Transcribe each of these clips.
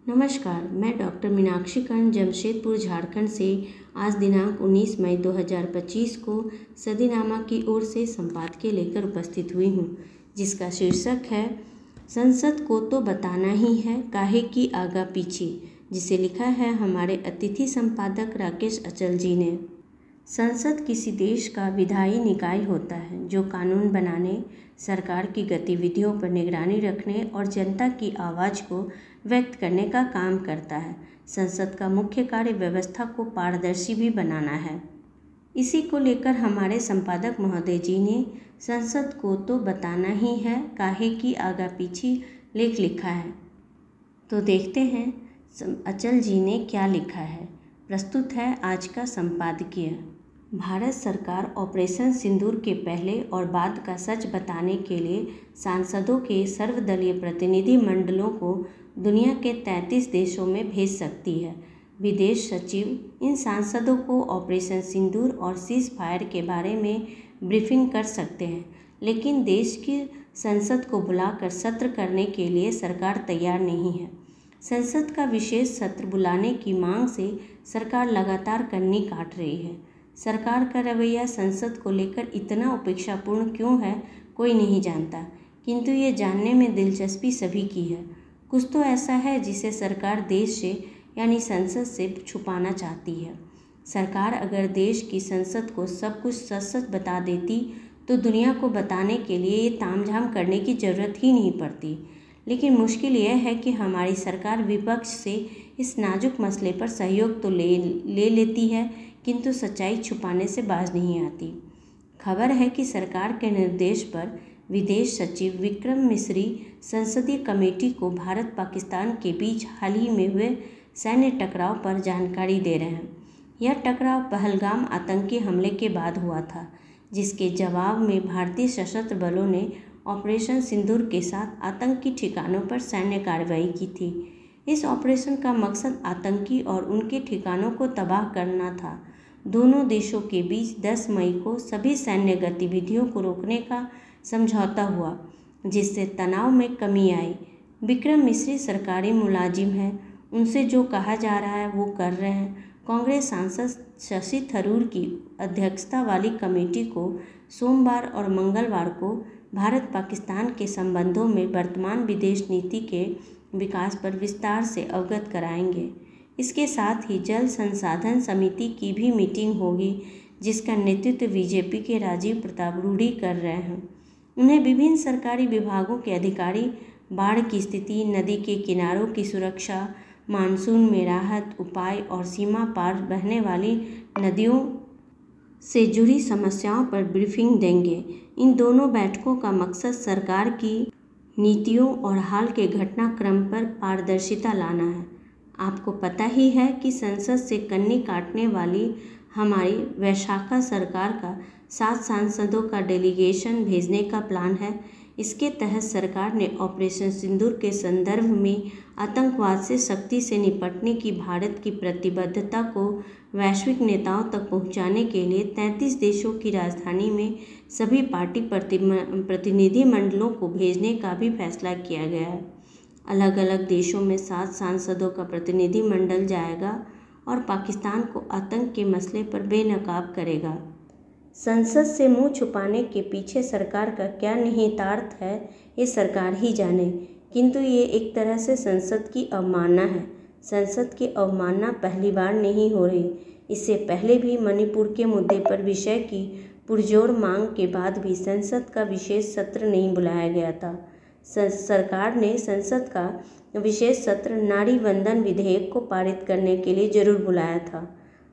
नमस्कार, मैं डॉक्टर मीनाक्षी कर्ण जमशेदपुर झारखंड से आज दिनांक 19 मई 2025 को सदीनामा की ओर से संपादकीय लेकर उपस्थित हुई हूँ, जिसका शीर्षक है संसद को तो बताना ही है काहे की आगा पीछे, जिसे लिखा है हमारे अतिथि संपादक राकेश अचल जी ने। संसद किसी देश का विधायी निकाय होता है जो कानून बनाने, सरकार की गतिविधियों पर निगरानी रखने और जनता की आवाज़ को व्यक्त करने का काम करता है। संसद का मुख्य कार्य व्यवस्था को पारदर्शी भी बनाना है। इसी को लेकर हमारे संपादक महोदय जी ने संसद को तो बताना ही है काहे की आगा पीछे लेख लिखा है। तो देखते हैं अचल जी ने क्या लिखा है। प्रस्तुत है आज का संपादकीय। भारत सरकार ऑपरेशन सिंदूर के पहले और बाद का सच बताने के लिए सांसदों के सर्वदलीय प्रतिनिधि मंडलों को दुनिया के 33 देशों में भेज सकती है। विदेश सचिव इन सांसदों को ऑपरेशन सिंदूर और सीज फायर के बारे में ब्रीफिंग कर सकते हैं, लेकिन देश की संसद को बुलाकर सत्र करने के लिए सरकार तैयार नहीं है। संसद का विशेष सत्र बुलाने की मांग से सरकार लगातार कन्नी काट रही है। सरकार का रवैया संसद को लेकर इतना उपेक्षापूर्ण क्यों है, कोई नहीं जानता, किंतु ये जानने में दिलचस्पी सभी की है। कुछ तो ऐसा है जिसे सरकार देश से यानी संसद से छुपाना चाहती है। सरकार अगर देश की संसद को सब कुछ सच सच बता देती तो दुनिया को बताने के लिए ये तामझाम करने की ज़रूरत ही नहीं पड़ती। लेकिन मुश्किल यह है कि हमारी सरकार विपक्ष से इस नाजुक मसले पर सहयोग तो ले लेती है, किंतु सच्चाई छुपाने से बाज नहीं आती। खबर है कि सरकार के निर्देश पर विदेश सचिव विक्रम मिस्री संसदीय कमेटी को भारत पाकिस्तान के बीच हाल ही में हुए सैन्य टकराव पर जानकारी दे रहे हैं। यह टकराव पहलगाम आतंकी हमले के बाद हुआ था, जिसके जवाब में भारतीय सशस्त्र बलों ने ऑपरेशन सिंदूर के साथ आतंकी ठिकानों पर सैन्य कार्रवाई की थी। इस ऑपरेशन का मकसद आतंकी और उनके ठिकानों को तबाह करना था। दोनों देशों के बीच 10 मई को सभी सैन्य गतिविधियों को रोकने का समझौता हुआ, जिससे तनाव में कमी आई। विक्रम मिस्री सरकारी मुलाजिम हैं, उनसे जो कहा जा रहा है वो कर रहे हैं। कांग्रेस सांसद शशि थरूर की अध्यक्षता वाली कमेटी को सोमवार और मंगलवार को भारत पाकिस्तान के संबंधों में वर्तमान विदेश नीति के विकास पर विस्तार से अवगत कराएंगे। इसके साथ ही जल संसाधन समिति की भी मीटिंग होगी, जिसका नेतृत्व बीजेपी के राजीव प्रताप रूडी कर रहे हैं। उन्हें विभिन्न सरकारी विभागों के अधिकारी बाढ़ की स्थिति, नदी के किनारों की सुरक्षा, मानसून में राहत उपाय और सीमा पार बहने वाली नदियों से जुड़ी समस्याओं पर ब्रीफिंग देंगे। इन दोनों बैठकों का मकसद सरकार की नीतियों और हाल के घटनाक्रम पर पारदर्शिता लाना है। आपको पता ही है कि संसद से कन्नी काटने वाली हमारी वैशाखा सरकार का 7 सांसदों का डेलीगेशन भेजने का प्लान है। इसके तहत सरकार ने ऑपरेशन सिंदूर के संदर्भ में आतंकवाद से सख्ती से निपटने की भारत की प्रतिबद्धता को वैश्विक नेताओं तक पहुंचाने के लिए 33 देशों की राजधानी में सभी पार्टी प्रतिनिधि मंडलों को भेजने का भी फैसला किया गया है। अलग अलग देशों में 7 सांसदों का प्रतिनिधि मंडल जाएगा और पाकिस्तान को आतंक के मसले पर बेनकाब करेगा। संसद से मुंह छुपाने के पीछे सरकार का क्या निहितार्थ है, ये सरकार ही जाने, किंतु ये एक तरह से संसद की अवमानना है। संसद की अवमानना पहली बार नहीं हो रही। इससे पहले भी मणिपुर के मुद्दे पर विषय की पुरजोर मांग के बाद भी संसद का विशेष सत्र नहीं बुलाया गया था। सरकार ने संसद का विशेष सत्र नारी वंदन विधेयक को पारित करने के लिए जरूर बुलाया था।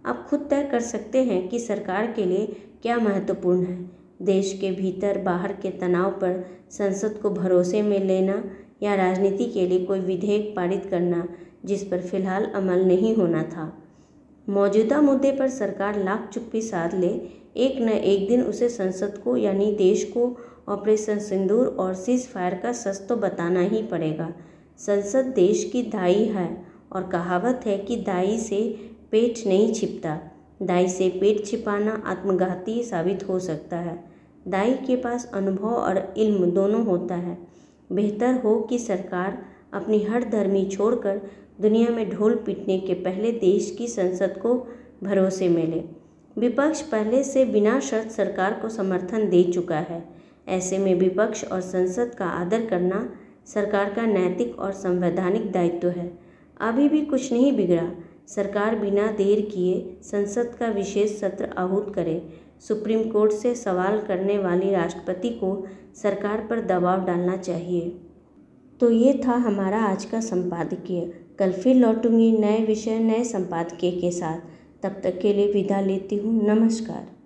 आप खुद तय कर सकते हैं कि सरकार के लिए क्या महत्वपूर्ण है, देश के भीतर बाहर के तनाव पर संसद को भरोसे में लेना या राजनीति के लिए कोई विधेयक पारित करना जिस पर फिलहाल अमल नहीं होना था। मौजूदा मुद्दे पर सरकार लाख चुप्पी साध ले, एक न एक दिन उसे संसद को यानी देश को ऑपरेशन सिंदूर और सीज फायर का सच तो बताना ही पड़ेगा। संसद देश की दाई है और कहावत है कि दाई से पेट नहीं छिपता। दाई से पेट छिपाना आत्मघाती साबित हो सकता है। दाई के पास अनुभव और इल्म दोनों होता है। बेहतर हो कि सरकार अपनी हठधर्मी छोड़कर दुनिया में ढोल पीटने के पहले देश की संसद को भरोसे में ले। विपक्ष पहले से बिना शर्त सरकार को समर्थन दे चुका है। ऐसे में विपक्ष और संसद का आदर करना सरकार का नैतिक और संवैधानिक दायित्व है। अभी भी कुछ नहीं बिगड़ा। सरकार बिना देर किए संसद का विशेष सत्र आहूत करे। सुप्रीम कोर्ट से सवाल करने वाली राष्ट्रपति को सरकार पर दबाव डालना चाहिए। तो ये था हमारा आज का संपादकीय। कल फिर लौटूंगी नए विषय नए संपादकीय के साथ। तब तक के लिए विदा लेती हूँ। नमस्कार।